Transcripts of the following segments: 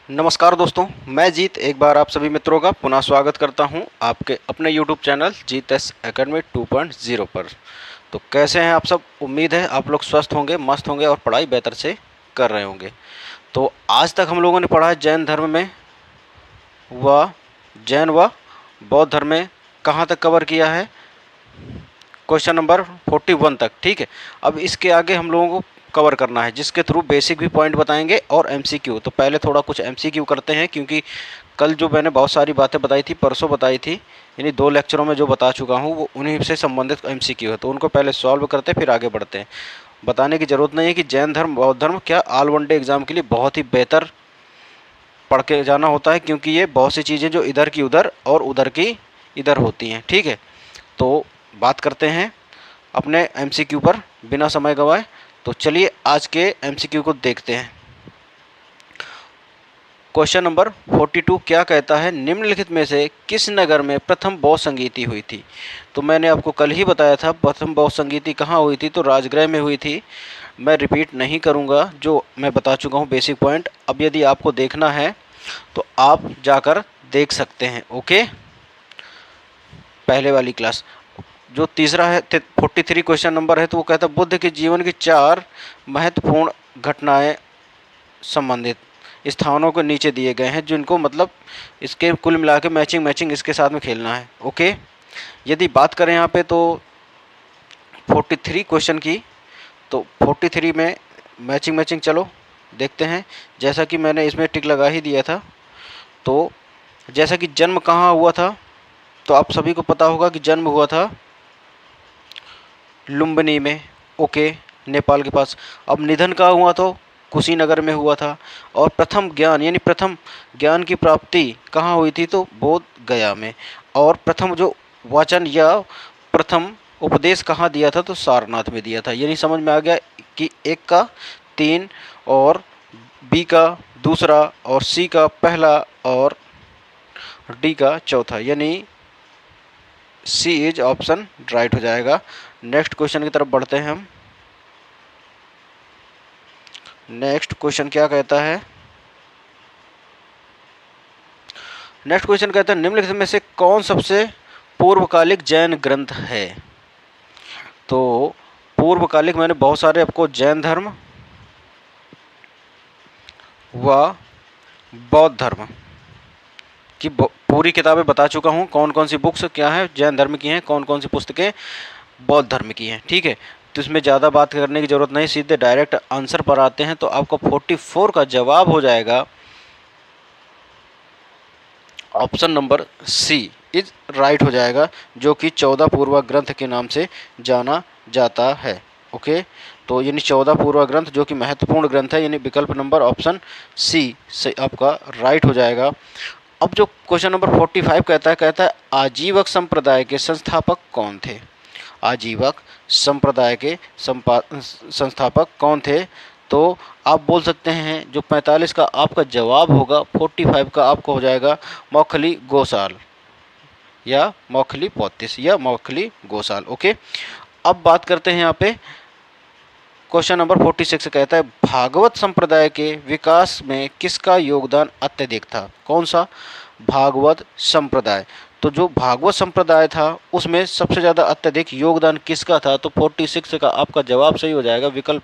नमस्कार दोस्तों, मैं जीत एक बार आप सभी मित्रों का पुनः स्वागत करता हूं आपके अपने यूट्यूब चैनल जीत एस एकेडमी 2.0 पर। तो कैसे हैं आप सब? उम्मीद है आप लोग स्वस्थ होंगे, मस्त होंगे और पढ़ाई बेहतर से कर रहे होंगे। तो आज तक हम लोगों ने पढ़ा है जैन धर्म में व जैन व बौद्ध धर्म में कहाँ तक कवर किया है? क्वेश्चन नंबर 41 तक। ठीक है, अब इसके आगे हम लोगों को कवर करना है, जिसके थ्रू बेसिक भी पॉइंट बताएंगे और एमसीक्यू। तो पहले थोड़ा कुछ एमसीक्यू करते हैं, क्योंकि कल जो मैंने बहुत सारी बातें बताई थी, परसों बताई थी, यानी 2 लेक्चरों में जो बता चुका हूँ वो उन्हीं से संबंधित एमसीक्यू है। तो उनको पहले सॉल्व करते फिर आगे बढ़ते हैं। बताने की ज़रूरत नहीं है कि जैन धर्म बौद्ध धर्म क्या ऑल वन डे एग्जाम के लिए बहुत ही बेहतर पढ़ के जाना होता है, क्योंकि ये बहुत सी चीज़ें जो इधर की उधर और उधर की इधर होती हैं। ठीक है, तो बात करते हैं अपने एमसीक्यू पर बिना समय गवाए। तो चलिए आज के एमसीक्यू को देखते हैं। क्वेश्चन नंबर 42 क्या कहता है? निम्नलिखित में से किस नगर में प्रथम बौद्ध संगीति हुई थी? तो मैंने आपको कल ही बताया था प्रथम बौद्ध संगीति कहाँ हुई थी, तो राजगृह में हुई थी। मैं रिपीट नहीं करूँगा, जो मैं बता चुका हूँ बेसिक पॉइंट। अब यदि आपको देखना है तो आप जाकर देख सकते हैं। ओके, पहले वाली क्लास। जो तीसरा है 43 क्वेश्चन नंबर है, तो वो कहता है बुद्ध के जीवन की 4 महत्वपूर्ण घटनाएं संबंधित स्थानों को नीचे दिए गए हैं, जिनको मतलब इसके कुल मिला के मैचिंग इसके साथ में खेलना है। ओके, यदि बात करें यहाँ पे तो 43 क्वेश्चन की, तो 43 में मैचिंग चलो देखते हैं। जैसा कि मैंने इसमें टिक लगा ही दिया था, तो जैसा कि जन्म कहाँ हुआ था, तो आप सभी को पता होगा कि जन्म हुआ था लुम्बिनी में। ओके, नेपाल के पास। अब निधन कहाँ हुआ? तो कुशीनगर में हुआ था। और प्रथम ज्ञान यानी प्रथम ज्ञान की प्राप्ति कहाँ हुई थी? तो बोध गया में। और प्रथम जो वचन या प्रथम उपदेश कहाँ दिया था? तो सारनाथ में दिया था। यानी समझ में आ गया कि एक का 3 और बी का दूसरा और सी का पहला और डी का चौथा, यानी सी इज ऑप्शन राइट हो जाएगा। नेक्स्ट क्वेश्चन की तरफ बढ़ते हैं हम। नेक्स्ट क्वेश्चन क्या कहता है? नेक्स्ट क्वेश्चन कहता है निम्नलिखित में से कौन सबसे पूर्वकालिक जैन ग्रंथ है? तो पूर्वकालिक मैंने बहुत सारे आपको जैन धर्म व बौद्ध धर्म की पूरी किताबें बता चुका हूँ। कौन कौन सी बुक्स क्या है जैन धर्म की हैं, कौन कौन सी पुस्तकें बौद्ध धर्म की हैं। ठीक है, तो इसमें ज़्यादा बात करने की ज़रूरत नहीं, सीधे डायरेक्ट आंसर पर आते हैं। तो आपका 44 का जवाब हो जाएगा option number C is right हो जाएगा, जो कि 14 पूर्वा ग्रंथ के नाम से जाना जाता है। ओके, तो यानी 14 पूर्वा ग्रंथ जो कि महत्वपूर्ण ग्रंथ है, यानी विकल्प नंबर ऑप्शन सी से आपका राइट हो जाएगा। अब जो क्वेश्चन नंबर 45 कहता है आजीवक संप्रदाय के संस्थापक कौन थे? आजीवक संप्रदाय के संस्थापक कौन थे? तो आप बोल सकते हैं जो 45 का आपका जवाब होगा, 45 का आपको हो जाएगा मौखली गोसाल या मौखली पौतीस या मौखली गोसाल। ओके, अब बात करते हैं यहाँ पे क्वेश्चन नंबर 46 कहता है भागवत संप्रदाय के विकास में किसका योगदान अत्यधिक था? कौन सा? भागवत संप्रदाय। तो जो भागवत संप्रदाय था उसमें सबसे ज़्यादा अत्यधिक योगदान किसका था? तो 46 का आपका जवाब सही हो जाएगा विकल्प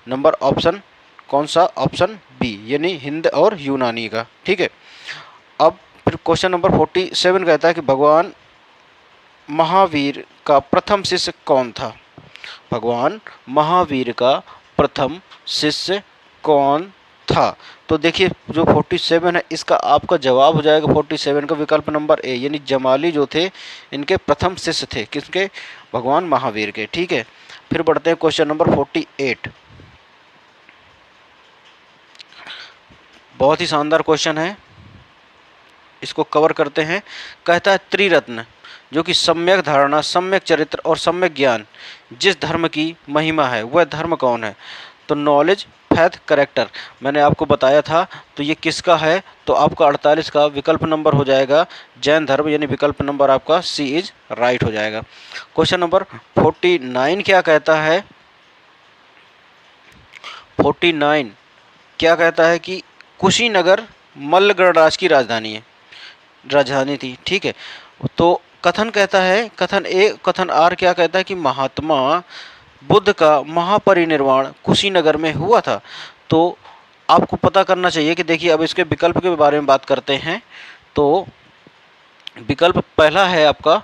नंबर ऑप्शन कौन सा? ऑप्शन बी, यानी हिंद और यूनानी का। ठीक है, अब फिर क्वेश्चन नंबर 47 कहता है कि भगवान महावीर का प्रथम शिष्य कौन था? भगवान महावीर का प्रथम शिष्य कौन था? तो देखिए जो 47 है इसका आपका जवाब हो जाएगा 47 का विकल्प नंबर ए, यानी जमाली जो थे इनके प्रथम शिष्य थे। किसके? भगवान महावीर के। ठीक है, फिर बढ़ते हैं क्वेश्चन नंबर 48। बहुत ही शानदार क्वेश्चन है, इसको कवर करते हैं। कहता है त्रिरत्न जो कि सम्यक धारणा, सम्यक चरित्र और सम्यक ज्ञान जिस धर्म की महिमा है वह धर्म कौन है? तो नॉलेज, फैथ, करेक्टर मैंने आपको बताया था। तो ये किसका है? तो आपका 48 का विकल्प नंबर हो जाएगा जैन धर्म, यानी विकल्प नंबर आपका सी इज राइट हो जाएगा। क्वेश्चन नंबर 49 क्या कहता है? 49 क्या कहता है कि कुशीनगर मल्ल गणराज्य की राजधानी थी। ठीक है, तो कथन कहता है, कथन ए, कथन आर क्या कहता है कि महात्मा बुद्ध का महापरिनिर्वाण कुशीनगर में हुआ था। तो आपको पता करना चाहिए कि देखिए, अब इसके विकल्प के बारे में बात करते हैं। तो विकल्प पहला है आपका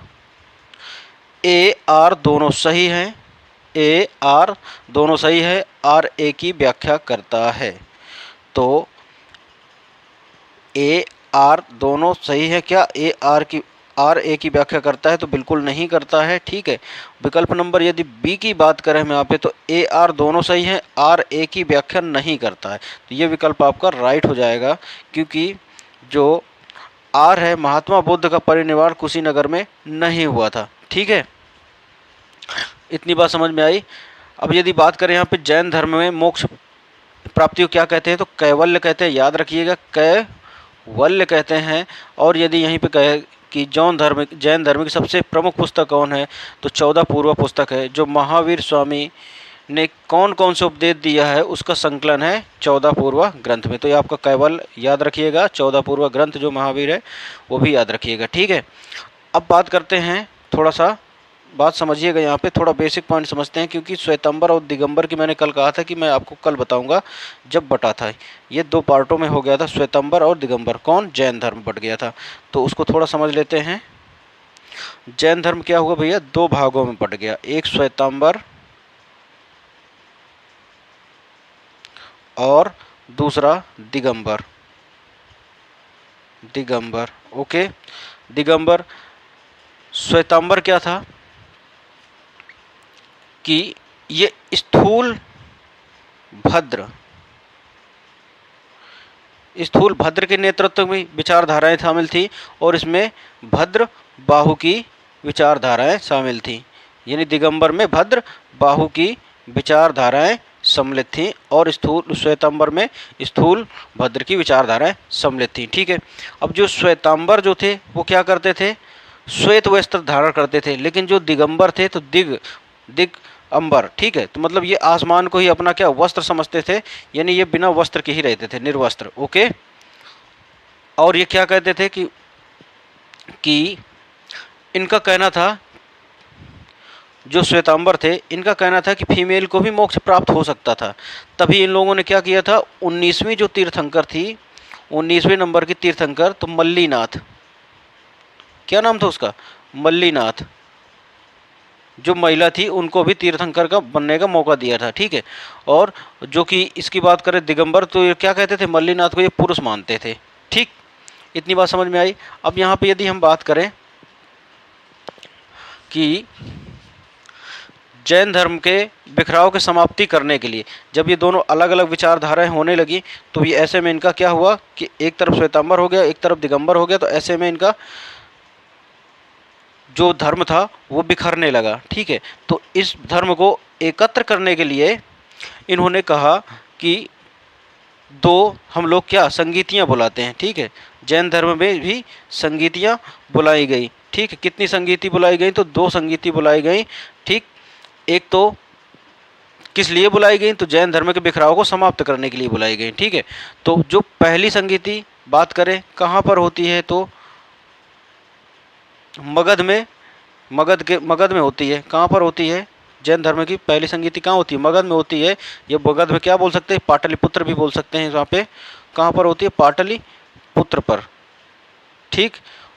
ए आर दोनों सही हैं, ए आर दोनों सही है, आर ए की व्याख्या करता है। तो ए आर दोनों सही है क्या? आर ए की व्याख्या करता है? तो बिल्कुल नहीं करता है। ठीक है, विकल्प नंबर यदि बी की बात करें हम यहाँ पे, तो ए आर दोनों सही है, आर ए की व्याख्या नहीं करता है। तो ये विकल्प आपका राइट हो जाएगा, क्योंकि जो आर है, महात्मा बुद्ध का परिनिर्वाण कुशीनगर में नहीं हुआ था। ठीक है, इतनी बात समझ में आई। अब यदि बात करें यहाँ पे जैन धर्म में मोक्ष प्राप्ति को क्या कहते हैं, तो कैवल्य कहते हैं। याद रखिएगा, कैवल्य कहते हैं। और यदि यहीं पे कहे कि जैन धर्म की सबसे प्रमुख पुस्तक कौन है, तो 14 पूर्व पुस्तक है। जो महावीर स्वामी ने कौन कौन से उपदेश दिया है, उसका संकलन है 14 पूर्व ग्रंथ में। तो ये आपका कैवल्य याद रखिएगा, 14 पूर्व ग्रंथ जो महावीर है वो भी याद रखिएगा। ठीक है, अब बात करते हैं, थोड़ा सा बात समझिएगा, यहाँ पे थोड़ा बेसिक पॉइंट समझते हैं। क्योंकि श्वेतंबर और दिगंबर की मैंने कल कहा था कि मैं आपको कल बताऊंगा जब बटा था। ये 2 पार्टों में हो गया था, श्वेतंबर और दिगंबर। कौन? जैन धर्म बट गया था। तो उसको थोड़ा समझ लेते हैं। जैन धर्म क्या हुआ भैया? 2 भागों में बट गया, एक श्वेतंबर और दूसरा दिगंबर। ओके, दिगंबर। श्वेतंबर क्या था कि ये स्थूल भद्र के नेतृत्व में विचारधाराएं शामिल थी, और इसमें भद्र बाहु की विचारधाराएं शामिल थी। यानी दिगंबर में भद्र बाहु की विचारधाराएं सम्मिलित थी, और श्वेतंबर में स्थूल भद्र की विचारधाराएं सम्मिलित थी। ठीक है, अब जो श्वेतांबर जो थे वो क्या करते थे? श्वेत वस्त्र धारण करते थे। लेकिन जो दिगंबर थे तो दिगंबर। ठीक है, तो मतलब ये आसमान को ही अपना क्या वस्त्र समझते थे, यानी ये बिना वस्त्र के ही रहते थे, निर्वस्त्र। ओके, और ये क्या कहते थे कि इनका कहना था, जो श्वेतांबर थे इनका कहना था कि फीमेल को भी मोक्ष प्राप्त हो सकता था। तभी इन लोगों ने क्या किया था, 19वीं जो तीर्थंकर थी, 19वें नंबर की तीर्थंकर, तो मल्लीनाथ, क्या नाम था उसका? मल्लीनाथ, जो महिला थी उनको भी तीर्थंकर का बनने का मौका दिया था। ठीक है, और जो कि इसकी बात करें दिगंबर, तो ये क्या कहते थे? मल्लीनाथ को ये पुरुष मानते थे। ठीक, इतनी बात समझ में आई। अब यहाँ पे यदि हम बात करें कि जैन धर्म के बिखराव की समाप्ति करने के लिए जब ये दोनों अलग अलग विचारधाराएं होने लगी, तो ये ऐसे में इनका क्या हुआ कि एक तरफ श्वेतांबर हो गया, एक तरफ दिगंबर हो गया। तो ऐसे में इनका जो धर्म था वो बिखरने लगा। ठीक है, तो इस धर्म को एकत्र करने के लिए इन्होंने कहा कि 2 हम लोग क्या संगीतियाँ बुलाते हैं। ठीक है, जैन धर्म में भी संगीतियाँ बुलाई गई। ठीक है, कितनी संगीति बुलाई गई? तो 2 संगीति बुलाई गई। ठीक, एक तो किस लिए बुलाई गई? तो जैन धर्म के बिखराव को समाप्त करने के लिए बुलाई गई। ठीक है, तो जो पहली संगीति बात करें कहाँ पर होती है, तो मगध में होती है। कहाँ पर होती है? जैन धर्म की पहली संगीति कहाँ होती है? मगध में होती है। ये मगध में क्या बोल सकते हैं? पाटलिपुत्र भी बोल सकते हैं। वहाँ पे कहाँ पर होती है? पाटलिपुत्र पर। ठीक,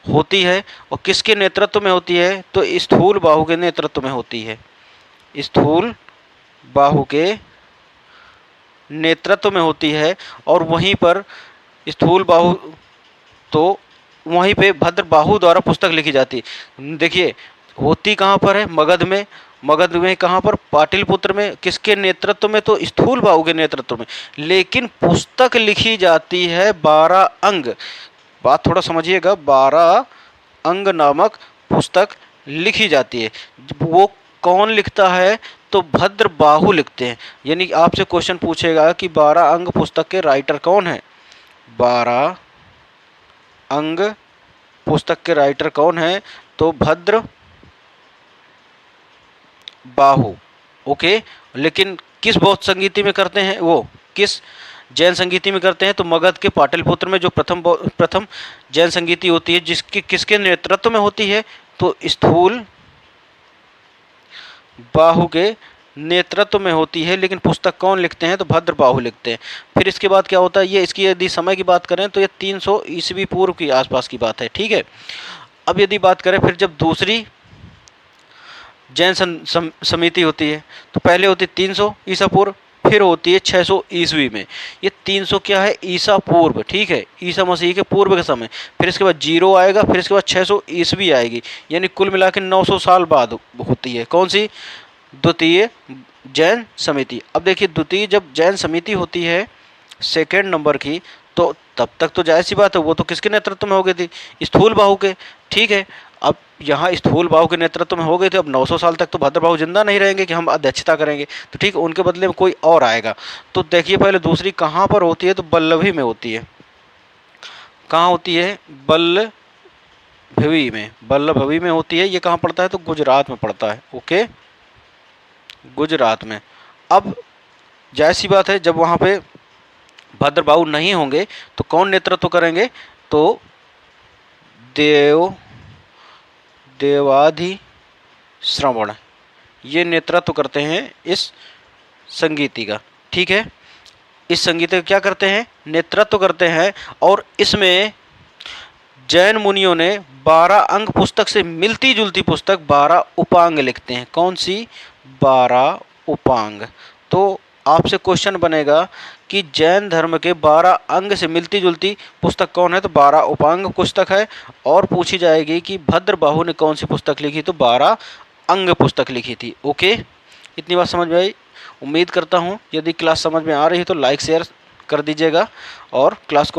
होती है। और किसके नेतृत्व में होती है? तो स्थूल बाहु के नेतृत्व में होती है। स्थूल बाहु के नेतृत्व में होती है। और वहीं पर स्थूल बाहु, तो वहीं पे भद्र बाहु द्वारा पुस्तक लिखी जाती। देखिए, होती कहाँ पर है? मगध में कहाँ पर? पाटलिपुत्र में। किसके नेतृत्व में? तो स्थूल बाहु के नेतृत्व में। लेकिन पुस्तक लिखी जाती है 12 अंग। बात थोड़ा समझिएगा, 12 अंग नामक पुस्तक लिखी जाती है। वो कौन लिखता है? तो भद्र बाहु लिखते हैं। यानी आपसे क्वेश्चन पूछेगा कि 12 अंग पुस्तक के राइटर कौन है? 12 अंग पुस्तक के राइटर कौन है? तो भद्र बाहु। ओके, लेकिन किस बौद्ध संगीति में करते हैं? वो किस जैन संगीति में करते हैं तो मगध के पाटलिपुत्र में जो प्रथम जैन संगीति होती है जिसकी किसके नेतृत्व में होती है, तो स्थूल बाहु के नेतृत्व में होती है। लेकिन पुस्तक कौन लिखते हैं, तो भद्रबाहु लिखते हैं। फिर इसके बाद क्या होता है, ये इसकी यदि समय की बात करें तो ये 300 ईस्वी पूर्व की आसपास की बात है, ठीक है। अब यदि बात करें फिर जब दूसरी जैन समिति होती है तो पहले होती है 300 ईसा पूर्व, फिर होती है 600 ईस्वी में। ये 300 क्या है, ईसा पूर्व, ठीक है, ईसा मसीह के पूर्व के समय। फिर इसके बाद 0 आएगा, फिर इसके बाद 600 ईस्वी आएगी, यानी कुल मिला के 900 साल बाद होती है कौन सी, द्वितीय जैन समिति। अब देखिए द्वितीय जब जैन समिति होती है सेकेंड नंबर की, तो तब तक तो जाहिर सी बात है वो तो किसके नेतृत्व में हो गई थी, स्थूल बाहु के, ठीक है। अब यहाँ स्थूल बाहु के नेतृत्व में हो गए थे, अब 900 साल तक तो भद्रबाहु जिंदा नहीं रहेंगे कि हम अध्यक्षता करेंगे, तो ठीक, उनके बदले में कोई और आएगा। तो देखिए पहले दूसरी कहाँ पर होती है, तो बल्लभी में होती है। कहाँ होती है, बल्लभवी में, बल्लभवी में होती है। ये कहाँ पड़ता है, तो गुजरात में पड़ता है, ओके, गुजरात में। अब जाहिर सी बात है जब वहाँ पे भद्रबाहु नहीं होंगे तो कौन नेतृत्व करेंगे, तो देवाधि श्रवण ये नेतृत्व करते हैं इस संगीति का, ठीक है। इस संगीत का क्या करते हैं, नेतृत्व करते हैं। और इसमें जैन मुनियों ने 12 अंग पुस्तक से मिलती जुलती पुस्तक 12 उपांग लिखते हैं। कौन सी, 12 उपांग। तो आपसे क्वेश्चन बनेगा कि जैन धर्म के 12 अंग से मिलती जुलती पुस्तक कौन है, तो 12 उपांग पुस्तक है। और पूछी जाएगी कि भद्रबाहु ने कौन सी पुस्तक लिखी, तो 12 अंग पुस्तक लिखी थी, ओके। इतनी बात समझ में आई, उम्मीद करता हूँ यदि क्लास समझ में आ रही है तो लाइक शेयर कर दीजिएगा और क्लास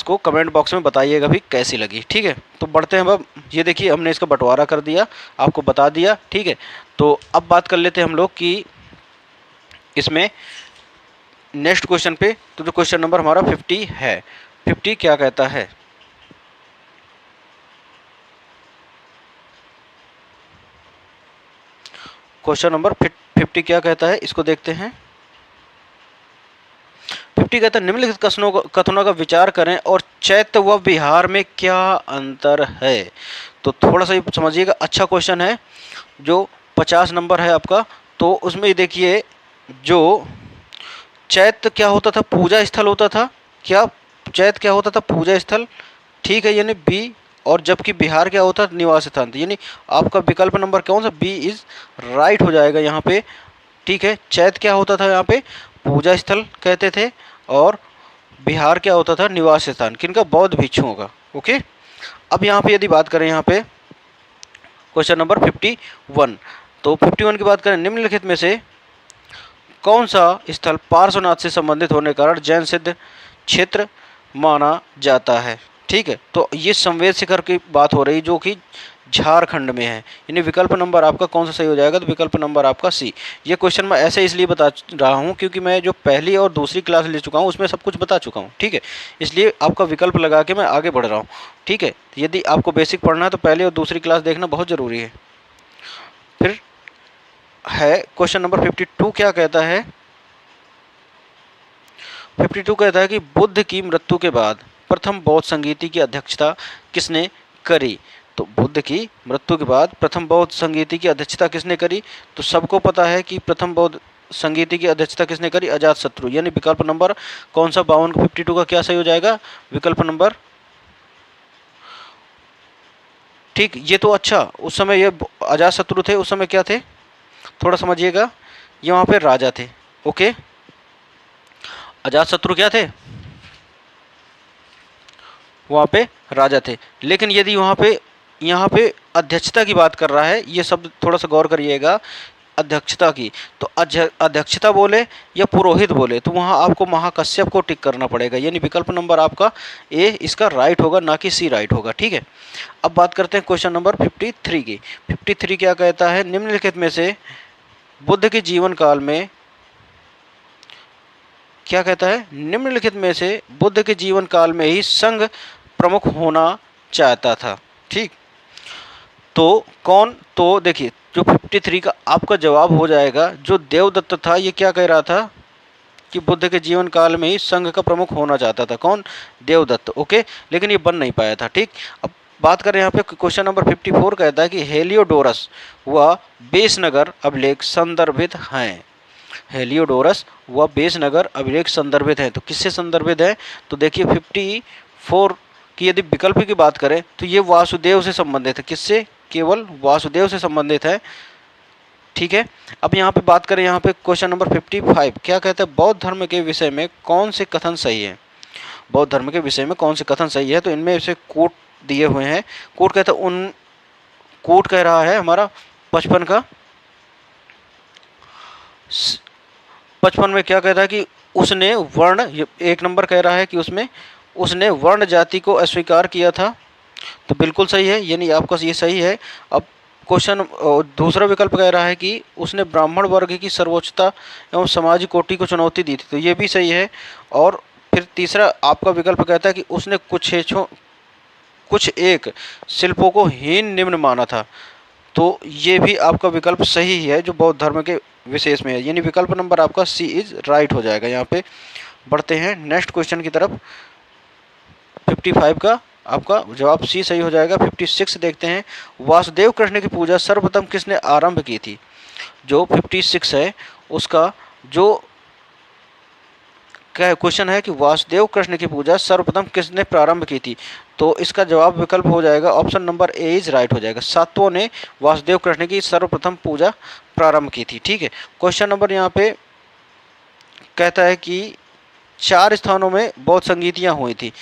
को कमेंट बॉक्स में बताइएगा भी कैसी लगी, ठीक है। तो बढ़ते हैं अब, ये देखिए हमने इसका बंटवारा कर दिया, आपको बता दिया, ठीक है। तो अब बात कर लेते हैं हम लोग कि इसमें नेक्स्ट क्वेश्चन पे, तो जो क्वेश्चन नंबर हमारा 50 है, 50 क्या कहता है, क्वेश्चन नंबर 50 क्या कहता है, इसको देखते हैं। 50 कहता है निम्नलिखित कथनों का विचार करें और चैत्य व विहार में क्या अंतर है। तो थोड़ा सा ये समझिएगा, अच्छा क्वेश्चन है जो 50 नंबर है आपका। तो उसमें देखिए जो चैत्य क्या होता था, पूजा स्थल होता था, क्या चैत्य क्या होता था, पूजा स्थल, ठीक है, यानी बी। और जबकि बिहार क्या होता है, निवास स्थान, यानी आपका विकल्प नंबर कौन सा, बी इज राइट हो जाएगा यहाँ पे, ठीक है। चैत्य क्या होता था यहाँ पे, पूजा स्थल कहते थे, और बिहार क्या होता था, निवास स्थान, किनका, बौद्ध भिक्षुओं का, ओके। अब यहाँ पे यदि बात करें, यहाँ पे क्वेश्चन नंबर 51, तो 51 की बात करें, निम्नलिखित में से कौन सा स्थल पार्श्वनाथ से संबंधित होने के कारण जैन सिद्ध क्षेत्र माना जाता है, ठीक है। तो ये संवेद शिखर की बात हो रही जो कि झारखंड में है, यानी विकल्प नंबर आपका कौन सा सही हो जाएगा, तो विकल्प नंबर आपका सी। ये क्वेश्चन मैं ऐसे इसलिए बता रहा हूँ क्योंकि मैं जो पहली और दूसरी क्लास ले चुका हूँ उसमें सब कुछ बता चुका हूँ, ठीक है। इसलिए आपका विकल्प लगा के मैं आगे बढ़ रहा हूँ, ठीक है। यदि आपको बेसिक पढ़ना है तो पहली और दूसरी क्लास देखना बहुत ज़रूरी है। फिर है क्वेश्चन नंबर 52 क्या कहता है, 52 कहता है कि बुद्ध की मृत्यु के बाद प्रथम बौद्ध संगीति की अध्यक्षता किसने करी। तो बुद्ध की मृत्यु के बाद प्रथम बौद्ध संगीति की अध्यक्षता किसने करी, तो सबको पता है कि प्रथम बौद्ध संगीति की अध्यक्षता किसने करी, अजातशत्रु, यानी विकल्प नंबर कौन सा 52 का 52 का क्या सही हो जाएगा, विकल्प नंबर, ठीक। ये तो अच्छा, उस समय ये अजातशत्रु थे, उस समय क्या थे, थोड़ा समझिएगा, ये वहाँ पे राजा थे, ओके। अजातशत्रु क्या थे, वहाँ पे राजा थे। लेकिन यदि यहाँ पे अध्यक्षता की बात कर रहा है, ये शब्द थोड़ा सा गौर करिएगा, अध्यक्षता की, तो अध्यक्षता बोले या पुरोहित बोले तो वहाँ आपको महाकश्यप को टिक करना पड़ेगा, यानी विकल्प नंबर आपका ए इसका राइट होगा, ना कि सी राइट होगा, ठीक है। अब बात करते हैं क्वेश्चन नंबर 53 की। 53 क्या कहता है, निम्नलिखित में से बुद्ध के जीवन काल में, क्या कहता है, निम्नलिखित में से बुद्ध के जीवन काल में ही संघ प्रमुख होना चाहता था, ठीक। तो कौन, तो देखिए जो 53 का आपका जवाब हो जाएगा, जो देवदत्त था, ये क्या कह रहा था, कि बुद्ध के जीवन काल में ही संघ का प्रमुख होना चाहता था। कौन? देवदत्त। ओके, लेकिन ये बन नहीं पाया था। ठीक, अब बात करें यहाँ पे क्वेश्चन नंबर 54 कहता है कि हेलियोडोरस व बेसनगर अभिलेख संदर्भित हैं। हेलियोडोरस व बेसनगर अभिलेख संदर्भित हैं, तो किससे संदर्भित है? तो देखिए 54 की यदि विकल्प की बात करें तो ये वासुदेव से संबंधित है। किससे? केवल वासुदेव से संबंधित है। ठीक है, अब यहाँ पे बात करें, यहाँ पे क्वेश्चन नंबर 55 क्या कहता है? बौद्ध धर्म के विषय में कौन से कथन सही है? बौद्ध धर्म के विषय में कौन से कथन सही है? तो इनमें से कोट दिए हुए हैं। कोट कहता है उन कोट कह रहा है हमारा 55 में क्या कहता है कि उसने वर्ण, एक नंबर कह रहा है कि उसने वर्ण जाति को अस्वीकार किया था, तो बिल्कुल सही है, यानी आपका ये सही है। अब क्वेश्चन दूसरा विकल्प कह रहा है कि उसने ब्राह्मण वर्ग की सर्वोच्चता एवं समाज कोटि को चुनौती दी थी, तो ये भी सही है। और फिर तीसरा आपका विकल्प कहता है कि उसने कुछ एक शिल्पों को हीन निम्न माना था, तो ये भी आपका विकल्प सही है जो बौद्ध धर्म के विशेष में है, यानी विकल्प नंबर आपका सी इज राइट हो जाएगा। यहाँ पे बढ़ते हैं नेक्स्ट क्वेश्चन की तरफ। 55 का आपका जवाब सी सही हो जाएगा। 56 देखते हैं, वासुदेव कृष्ण की पूजा सर्वप्रथम किसने आरंभ की थी? जो 56 है उसका जो क्या क्वेश्चन है कि वासुदेव कृष्ण की पूजा सर्वप्रथम किसने प्रारंभ की थी? तो इसका जवाब विकल्प हो जाएगा option number A is right हो जाएगा। सातवों ने वासुदेव कृष्ण की सर्वप्रथम पूजा प्रारंभ की थी। ठीक है, क्वेश्चन नंबर यहाँ पे कहता है कि 4 स्थानों में बौद्ध संगीतियाँ हुई थी।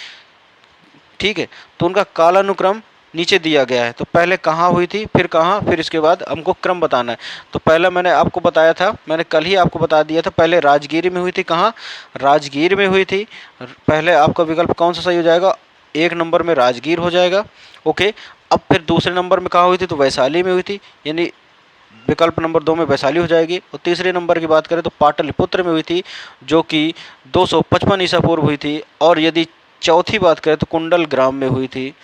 ठीक है, तो उनका कालानुक्रम नीचे दिया गया है, तो पहले कहाँ हुई थी, फिर कहाँ, फिर इसके बाद हमको क्रम बताना है। तो पहला मैंने आपको बताया था, मैंने कल ही आपको बता दिया था, पहले राजगीर में हुई थी। कहाँ? राजगीर में हुई थी। पहले आपका विकल्प कौन सा सही हो जाएगा? 1 नंबर में राजगीर हो जाएगा। ओके, अब फिर दूसरे नंबर में कहाँ हुई थी? तो वैशाली में हुई थी, यानी विकल्प नंबर 2 में वैशाली हो जाएगी। और तीसरे नंबर की बात करें तो पाटलिपुत्र में हुई थी, जो कि 255 ईसा पूर्व हुई थी। और यदि चौथी बात करें तो कुंडल ग्राम में हुई थी,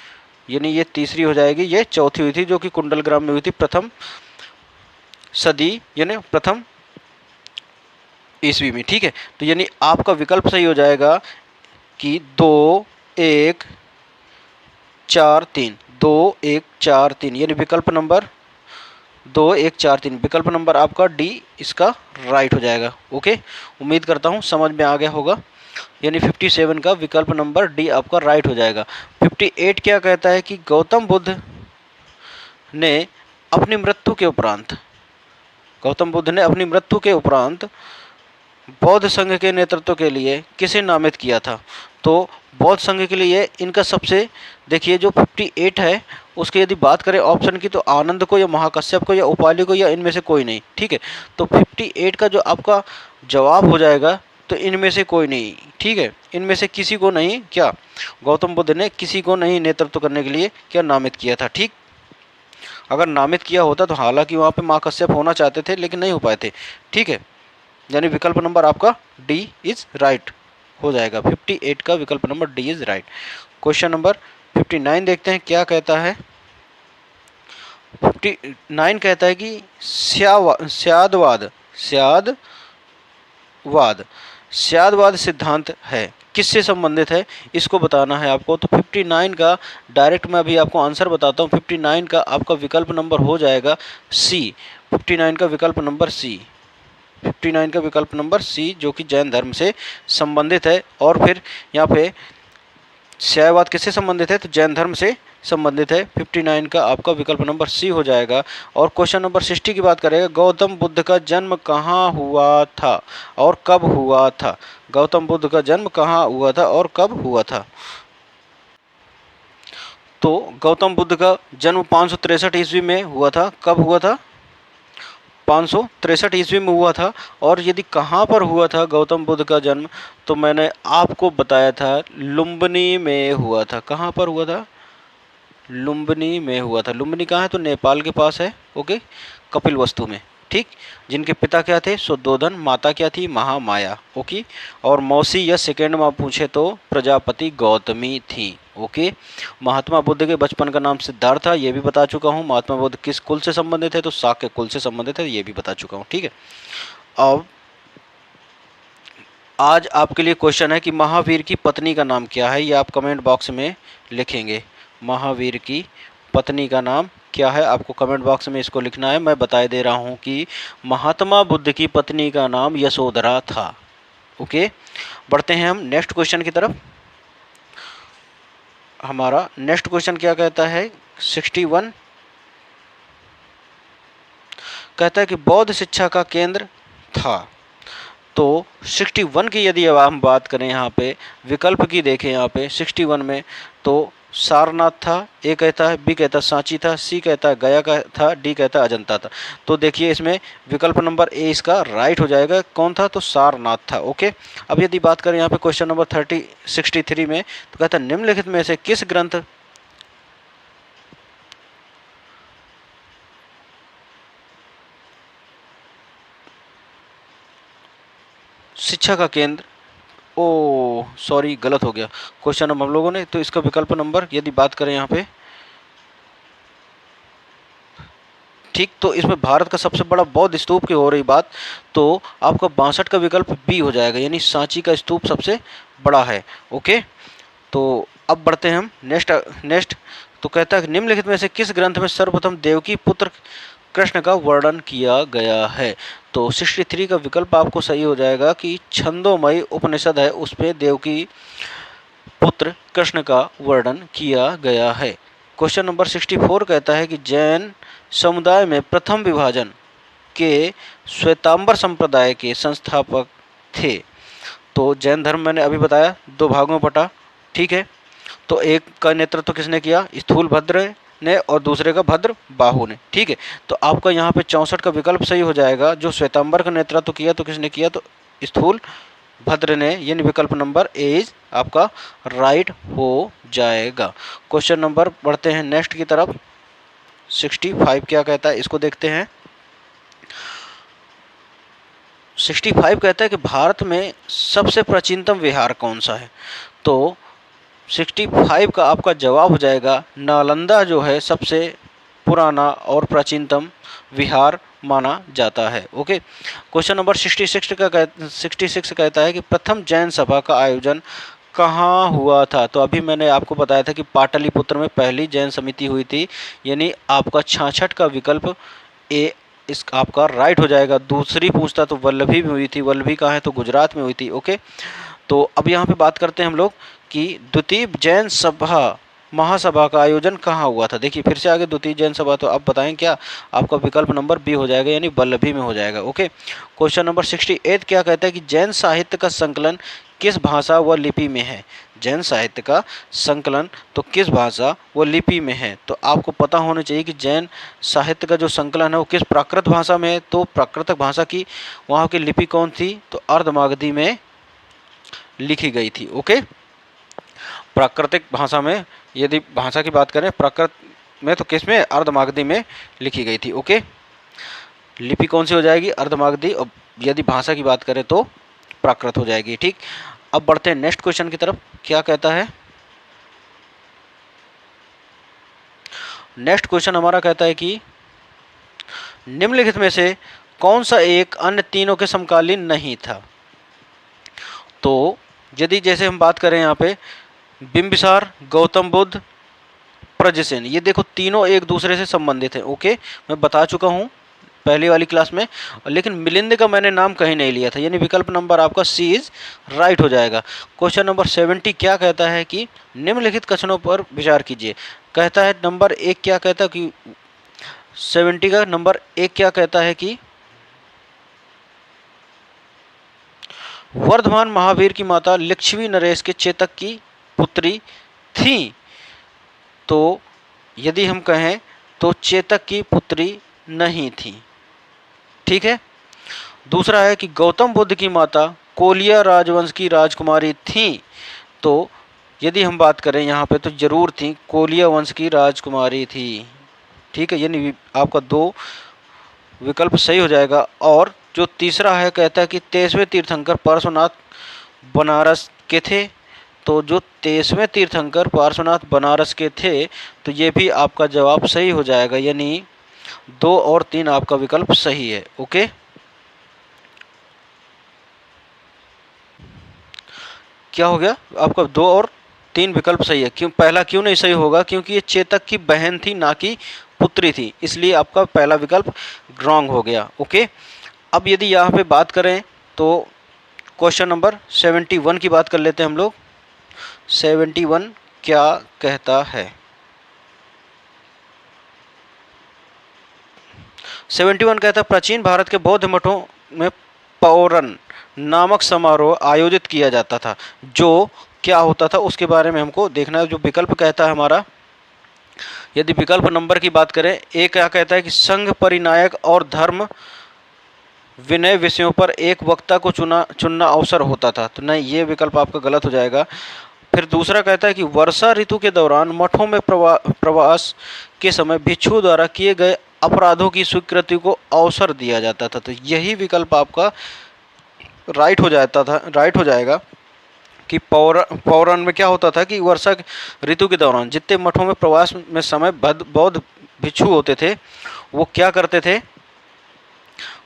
यानी ये तीसरी हो जाएगी, ये चौथी हुई थी जो कि कुंडल ग्राम में हुई थी प्रथम सदी, यानी प्रथम ईस्वी में। ठीक है, तो यानी आपका विकल्प सही हो जाएगा कि 2 1 4 3 2 1 4 3, यानी विकल्प नंबर 2 1 4 3 विकल्प नंबर आपका डी इसका राइट हो जाएगा। ओके, उम्मीद करता हूँ समझ में आ गया होगा, यानी 57 का विकल्प नंबर डी आपका राइट हो जाएगा। 58 क्या कहता है कि गौतम बुद्ध ने अपनी मृत्यु के उपरांत बौद्ध संघ के नेतृत्व के लिए किसे नामित किया था? तो बौद्ध संघ के लिए इनका सबसे, देखिए जो 58 है उसकी यदि बात करें ऑप्शन की, तो आनंद को या महाकश्यप को या उपाली को या इनमें से कोई नहीं। ठीक है, तो 58 का जो आपका जवाब हो जाएगा, तो इनमें से कोई नहीं। ठीक है, इनमें से किसी को नहीं, क्या गौतम बुद्ध ने किसी को नहीं नेतृत्व करने के लिए क्या नामित किया था। ठीक, अगर नामित किया होता तो हालांकि वहाँ पे महाकश्यप होना चाहते थे लेकिन नहीं हो पाए थे। ठीक है, यानी विकल्प नंबर आपका डी इज राइट हो जाएगा। 58 का विकल्प number D is right. Question number 59 देखते हैं क्या कहता है। 59 कहता है कि स्यादवाद सिद्धांत है, किससे संबंधित है, इसको बताना है आपको। तो 59 का डायरेक्ट मैं अभी आपको आंसर बताता हूँ। 59 का आपका विकल्प नंबर हो जाएगा सी। 59 का विकल्प नंबर सी, 59 का विकल्प नंबर सी, जो कि जैन धर्म से संबंधित है। और फिर यहाँ पे स्यायवाद किससे संबंधित है? तो जैन धर्म से संबंधित है। 59 का आपका विकल्प नंबर सी हो जाएगा। और क्वेश्चन नंबर 60 की बात करेंगे, गौतम बुद्ध का जन्म कहाँ हुआ था और कब हुआ था? गौतम बुद्ध का जन्म कहाँ हुआ था और कब हुआ था? तो गौतम बुद्ध का जन्म 563 ईस्वी में हुआ था। कब हुआ था? 563 ईस्वी में हुआ था। और यदि कहाँ पर हुआ था गौतम बुद्ध का जन्म, तो मैंने आपको बताया था लुम्बिनी में हुआ था। कहाँ पर हुआ था? लुम्बिनी में हुआ था। लुम्बिनी कहाँ है? तो नेपाल के पास है। ओके, कपिलवस्तु में। ठीक, जिनके पिता क्या थे? शुद्धोधन। माता क्या थी? महामाया। ओके, और मौसी या सेकेंड में पूछे तो प्रजापति गौतमी थी। ओके, महात्मा बुद्ध के बचपन का नाम सिद्धार्थ था, ये भी बता चुका हूँ। महात्मा बुद्ध किस कुल से संबंधित है? तो शाक्य कुल से संबंधित है, ये भी बता चुका हूँ। ठीक है, अब आज आपके लिए क्वेश्चन है कि महावीर की पत्नी का नाम क्या है, ये आप कमेंट बॉक्स में लिखेंगे। महावीर की पत्नी का नाम क्या है, आपको कमेंट बॉक्स में इसको लिखना है। मैं बता दे रहा हूँ कि महात्मा बुद्ध की पत्नी का नाम यशोधरा था। ओके, बढ़ते हैं हम नेक्स्ट क्वेश्चन की तरफ। हमारा नेक्स्ट क्वेश्चन क्या कहता है, 61 कहता है कि बौद्ध शिक्षा का केंद्र था। तो 61 की यदि अब हम बात करें, यहाँ पे विकल्प की देखें, यहाँ पे 61 में तो सारनाथ था, ए कहता है, बी कहता है सांची था, सी कहता है गया का था, डी कहता है अजंता था। तो देखिए इसमें विकल्प नंबर ए इसका राइट हो जाएगा। कौन था, तो सारनाथ था। ओके, अब यदि बात करें यहाँ पे क्वेश्चन नंबर 63 में, तो कहता है निम्नलिखित में से किस ग्रंथ शिक्षा का केंद्र, ओ सॉरी गलत हो गया क्वेश्चन हम लोगों ने। तो इसका विकल्प नंबर यदि बात करें यहाँ पे, ठीक, तो इसमें भारत का सबसे बड़ा बौद्ध स्तूप की हो रही बात, तो आपका 62 का विकल्प बी हो जाएगा, यानी सांची का स्तूप सबसे बड़ा है। ओके, तो अब बढ़ते हैं हम नेक्स्ट। तो कहता है निम्नलिखित में से किस ग्रंथ में सर्वप्रथम देवकी पुत्र कृष्ण का वर्णन किया गया है। तो 63 का विकल्प आपको सही हो जाएगा कि छंदोमयी उपनिषद है, उसमें देवकी पुत्र कृष्ण का वर्णन किया गया है। क्वेश्चन नंबर 64 कहता है कि जैन समुदाय में प्रथम विभाजन के श्वेतांबर संप्रदाय के संस्थापक थे। तो जैन धर्म मैंने अभी बताया 2 भागों में बटा, ठीक है। तो एक का नेतृत्व किसने किया, स्थूलभद्र ने, और दूसरे का भद्र बाहु ने, ठीक है। तो आपका यहाँ पे 64 का विकल्प सही हो जाएगा। जो श्वेतांबर का नेतृत्व किया तो किसने किया, तो स्थूल भद्र ने, यानी विकल्प नंबर ए आपका राइट हो जाएगा। क्वेश्चन नंबर बढ़ते हैं नेक्स्ट की तरफ। 65 क्या कहता है, इसको देखते हैं। 65 कहता है कि भारत में सबसे प्राचीनतम विहार कौन सा है। तो 65 का आपका जवाब हो जाएगा नालंदा, जो है सबसे पुराना और प्राचीनतम विहार माना जाता है। ओके, क्वेश्चन नंबर 66 कहता है कि प्रथम जैन सभा का आयोजन कहाँ हुआ था। तो अभी मैंने आपको बताया था कि पाटलिपुत्र में पहली जैन समिति हुई थी, यानी आपका 66 का विकल्प ए इस आपका राइट हो जाएगा। दूसरी पूछता तो वल्लभी में हुई थी, वल्लभी कहाँ है, तो गुजरात में हुई थी। ओके, तो अब यहाँ पे बात करते हैं हम लोग कि द्वितीय जैन सभा महासभा का आयोजन कहाँ हुआ था। देखिए फिर से आगे द्वितीय जैन सभा, तो अब बताएं क्या, आपका विकल्प नंबर बी हो जाएगा, यानी वल्लभी में हो जाएगा। ओके, क्वेश्चन नंबर 68 क्या कहता है कि जैन साहित्य का संकलन किस भाषा व लिपि में है। जैन साहित्य का संकलन तो किस भाषा व लिपि में है। तो आपको पता होना चाहिए कि जैन साहित्य का जो संकलन है वो किस प्राकृत भाषा में है। तो प्राकृतिक भाषा की वहाँ की लिपि कौन थी, तो अर्धमागधी में लिखी गई थी। ओके, प्राकृतिक भाषा में यदि भाषा की बात करें, प्राकृत में तो किस में, अर्धमागधी में लिखी गई थी। ओके, लिपि कौन सी हो जाएगी, अर्धमागधी, और यदि भाषा की बात करें तो प्राकृत हो जाएगी। ठीक, अब बढ़ते हैं नेक्स्ट क्वेश्चन की तरफ। क्या कहता है, नेक्स्ट क्वेश्चन हमारा कहता है कि निम्नलिखित में से कौन सा एक अन्य तीनों के समकालीन नहीं था। तो यदि जैसे हम बात करें यहाँ पे बिंबिसार, गौतम बुद्ध, प्रजसेन, ये देखो तीनों एक दूसरे से संबंधित हैं। ओके, मैं बता चुका हूँ पहली वाली क्लास में, लेकिन मिलिंद का मैंने नाम कहीं नहीं लिया था, यानी विकल्प नंबर आपका सी इज राइट हो जाएगा। क्वेश्चन नंबर 70 क्या कहता है कि निम्नलिखित कथनों पर विचार कीजिए। कहता है नंबर 1 क्या कहता है कि 70 का नंबर 1 क्या कहता है कि वर्धमान महावीर की माता लक्ष्मी नरेश के चेतक की पुत्री थी। तो यदि हम कहें तो चेतक की पुत्री नहीं थी। ठीक है, दूसरा है कि गौतम बुद्ध की माता कोलिया राजवंश की राजकुमारी थी। तो यदि हम बात करें यहाँ पे तो जरूर थी, कोलिया वंश की राजकुमारी थी। ठीक है, यानी आपका 2 विकल्प सही हो जाएगा। और जो तीसरा है कहता है कि 23वें तीर्थंकर पार्श्वनाथ बनारस के थे। तो जो 23वें तीर्थंकर पार्श्वनाथ बनारस के थे, तो ये भी आपका जवाब सही हो जाएगा, यानी 2 और 3 आपका विकल्प सही है। ओके, क्या हो गया आपका 2 और 3 विकल्प सही है। क्यों पहला क्यों नहीं सही होगा? क्योंकि ये चेतक की बहन थी ना कि पुत्री थी, इसलिए आपका पहला विकल्प रॉन्ग हो गया। ओके, अब यदि यहाँ पे बात करें तो क्वेश्चन नंबर 71 की बात कर लेते हैं हम लोग। 71 क्या कहता है? 71 कहता है प्राचीन भारत के बौद्ध मठों में पौरन नामक समारोह आयोजित किया जाता था। जो क्या होता था उसके बारे में हमको देखना है। जो विकल्प कहता है हमारा, यदि विकल्प नंबर की बात करें, ए क्या कहता है कि संघ परिनायक और धर्म विनय विषयों पर एक वक्ता को चुनना अवसर होता था। तो नहीं, ये विकल्प आपका गलत हो जाएगा। फिर दूसरा कहता है कि वर्षा ऋतु के दौरान मठों में प्रवास के समय भिक्षुओं द्वारा किए गए अपराधों की स्वीकृति को अवसर दिया जाता था। तो यही विकल्प आपका राइट हो जाएगा कि पौराण में क्या होता था कि वर्षा ऋतु के दौरान जितने मठों में प्रवास में समय बौद्ध भिक्षु होते थे, वो क्या करते थे,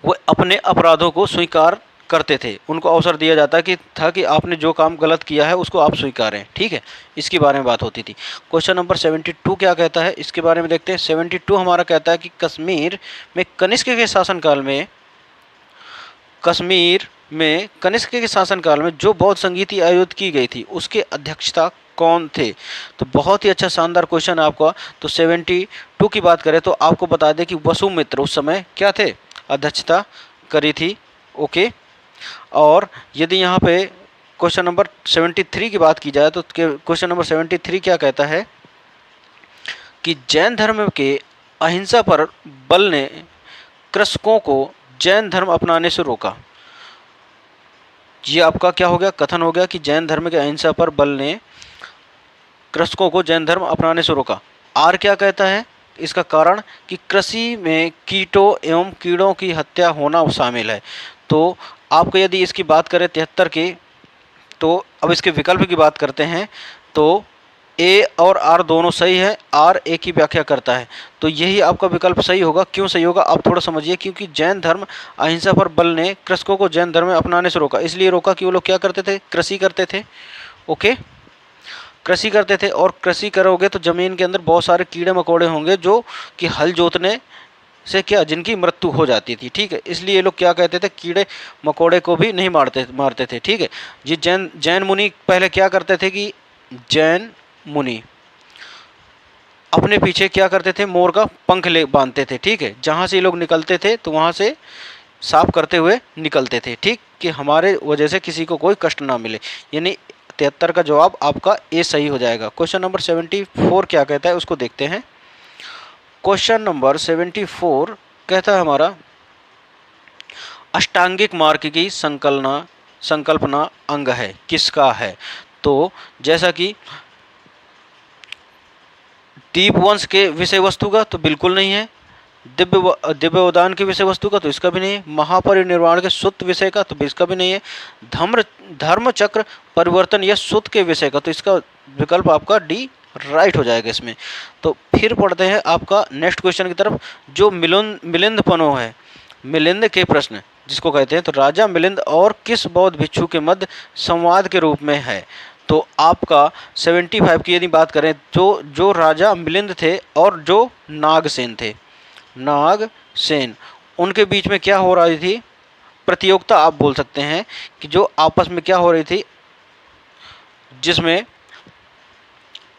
वो अपने अपराधों को स्वीकार करते थे। उनको अवसर दिया जाता कि आपने जो काम गलत किया है उसको आप स्वीकारें। ठीक है, इसके बारे में बात होती थी। क्वेश्चन नंबर 72 क्या कहता है, इसके बारे में देखते हैं। 72 हमारा कहता है कि कश्मीर में कनिष्क के शासनकाल में जो बौद्ध संगीति आयोजित की गई थी उसके अध्यक्षता कौन थे? तो बहुत ही अच्छा शानदार क्वेश्चन है आपका। तो 72 की बात करें तो आपको बता दें कि वसुमित्र उस समय क्या थे, अध्यक्षता करी थी। ओके, और यदि यहाँ पे क्वेश्चन नंबर 73 की बात की जाए तो क्वेश्चन नंबर 73 क्या कहता है कि जैन धर्म के अहिंसा पर बल ने कृषकों को जैन धर्म अपनाने से रोका। ये आपका क्या हो गया, कथन हो गया कि जैन धर्म के अहिंसा पर बल ने कृषकों को जैन धर्म अपनाने से रोका। आर क्या कहता है, इसका कारण कि कृषि में कीटों एवं कीड़ों की हत्या होना शामिल है। तो आपको यदि इसकी बात करें 73 की, तो अब इसके विकल्प की बात करते हैं। तो ए और आर दोनों सही है, आर ए की व्याख्या करता है। तो यही आपका विकल्प सही होगा। क्यों सही होगा आप थोड़ा समझिए। क्योंकि जैन धर्म अहिंसा पर बल ने कृषकों को जैन धर्म में अपनाने से रोका। इसलिए रोका कि वो लोग क्या करते थे, कृषि करते थे। ओके, कृषि करते थे, और कृषि करोगे तो ज़मीन के अंदर बहुत सारे कीड़े मकोड़े होंगे जो कि हल जोतने से क्या जिनकी मृत्यु हो जाती थी। ठीक है, इसलिए ये लोग क्या कहते थे, कीड़े मकोड़े को भी नहीं मारते थे। ठीक है जी। जैन मुनि पहले क्या करते थे कि जैन मुनि अपने पीछे क्या करते थे, मोर का पंख ले बांधते थे। ठीक है, जहाँ से ये लोग निकलते थे तो वहाँ से साफ करते हुए निकलते थे। ठीक, कि हमारे वजह से किसी को कोई कष्ट ना मिले। यानी 73 का जवाब आपका ए सही हो जाएगा। क्वेश्चन नंबर 74 क्या कहता है उसको देखते हैं। क्वेश्चन नंबर 74 कहता है हमारा, अष्टांगिक मार्ग की संकल्पना अंग है, किसका है? तो जैसा कि दीपवंश के विषय वस्तु का तो बिल्कुल नहीं है। दिव्योदान के विषय वस्तु का तो इसका भी नहीं है। महापरिनिर्वाण के सुत विषय का तो इसका भी नहीं है। धर्म चक्र परिवर्तन या सुत के विषय का तो इसका विकल्प आपका डी राइट हो जाएगा इसमें। तो फिर पढ़ते हैं आपका नेक्स्ट क्वेश्चन की तरफ, जो मिलिंद पनो है, मिलिंद के प्रश्न जिसको कहते हैं। तो राजा मिलिंद और किस बौद्ध भिक्षु के मध्य संवाद के रूप में है? तो आपका 75 की यदि बात करें तो जो राजा मिलिंद थे और जो नागसेन थे, नागसेन, उनके बीच में क्या हो रही थी, प्रतियोगिता आप बोल सकते हैं कि जो आपस में क्या हो रही थी, जिसमें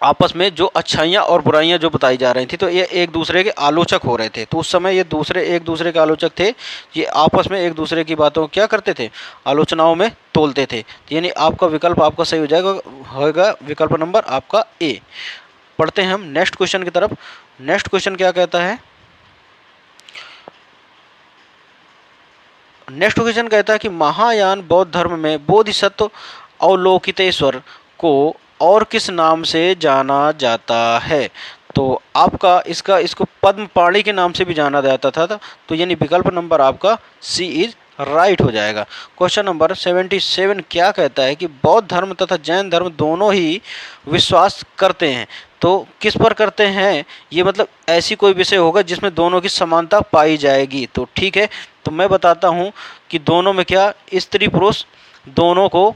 आपस में जो अच्छाइयाँ और बुराइयाँ जो बताई जा रही थी, तो ये एक दूसरे के आलोचक हो रहे थे। तो उस समय ये एक दूसरे के आलोचक थे, ये आपस में एक दूसरे की बातों को क्या करते थे, आलोचनाओं में तोलते थे। यानी आपका विकल्प आपका सही हो जाएगा, होगा विकल्प नंबर आपका ए। पढ़ते हैं हम नेक्स्ट क्वेश्चन की तरफ। नेक्स्ट क्वेश्चन क्या कहता है, नेक्स्ट क्वेश्चन कहता है कि महायान बौद्ध धर्म में बोधिसत्व अवलोकितेश्वर को और किस नाम से जाना जाता है? तो आपका इसको पद्मपाणि के नाम से भी जाना जाता था। तो यानी विकल्प नंबर आपका सी इज राइट हो जाएगा। क्वेश्चन नंबर 77 क्या कहता है कि बौद्ध धर्म तथा जैन धर्म दोनों ही विश्वास करते हैं। तो किस पर करते हैं, ये मतलब ऐसी कोई विषय होगा जिसमें दोनों की समानता पाई जाएगी। तो ठीक है, तो मैं बताता हूँ कि दोनों में क्या, स्त्री पुरुष दोनों को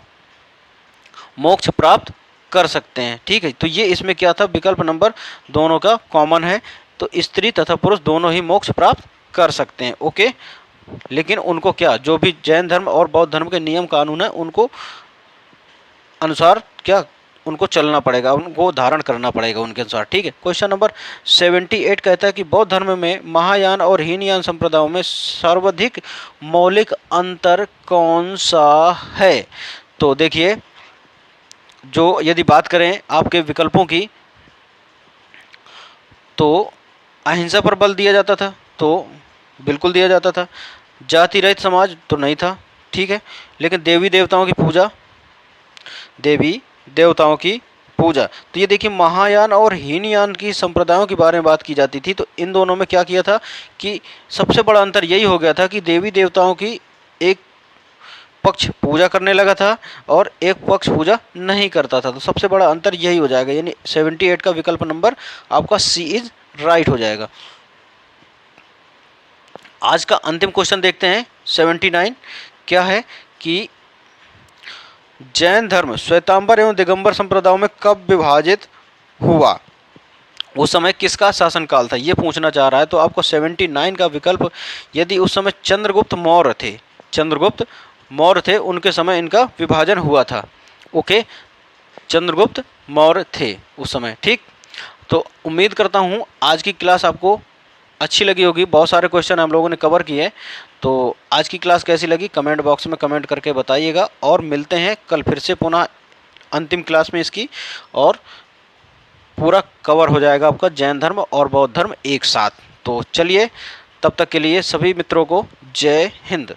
मोक्ष प्राप्त कर सकते हैं। ठीक है, तो ये इसमें क्या था, विकल्प नंबर दोनों का कॉमन है, तो स्त्री तथा पुरुष दोनों ही मोक्ष प्राप्त कर सकते हैं। ओके, लेकिन उनको क्या, जो भी जैन धर्म और बौद्ध धर्म के नियम कानून है उनको अनुसार क्या, उनको चलना पड़ेगा, उनको धारण करना पड़ेगा उनके अनुसार। ठीक है, क्वेश्चन नंबर 78 कहता है कि बौद्ध धर्म में महायान और हीनयान संप्रदायों में सर्वाधिक मौलिक अंतर कौन सा है। तो देखिए, जो यदि बात करें आपके विकल्पों की, तो अहिंसा पर बल दिया जाता था, तो बिल्कुल दिया जाता था। जाति रहित समाज तो नहीं था। ठीक है, लेकिन देवी देवताओं की पूजा, देवी देवताओं की पूजा, तो ये देखिए महायान और हीनयान की संप्रदायों के बारे में बात की जाती थी। तो इन दोनों में क्या किया था कि सबसे बड़ा अंतर यही हो गया था कि देवी देवताओं की एक पक्ष पूजा करने लगा था और एक पक्ष पूजा नहीं करता था। तो सबसे बड़ा अंतर यही हो जाएगा, यानी 78 का विकल्प नंबर आपका सी इज राइट हो जाएगा। आज का अंतिम क्वेश्चन देखते हैं 79 क्या है कि जैन धर्म श्वेतांबर एवं दिगंबर संप्रदायों में कब विभाजित हुआ, उस समय किसका शासनकाल था, ये पूछना चाह रहा है। तो आपको 79 का विकल्प, यदि उस समय चंद्रगुप्त मौर्य थे, चंद्रगुप्त मौर्य थे, उनके समय इनका विभाजन हुआ था। ओके, चंद्रगुप्त मौर्य थे उस समय। ठीक, तो उम्मीद करता हूँ आज की क्लास आपको अच्छी लगी होगी। बहुत सारे क्वेश्चन हम लोगों ने कवर किए। तो आज की क्लास कैसी लगी कमेंट बॉक्स में कमेंट करके बताइएगा, और मिलते हैं कल फिर से पुनः अंतिम क्लास में इसकी, और पूरा कवर हो जाएगा आपका जैन धर्म और बौद्ध धर्म एक साथ। तो चलिए, तब तक के लिए सभी मित्रों को जय हिंद।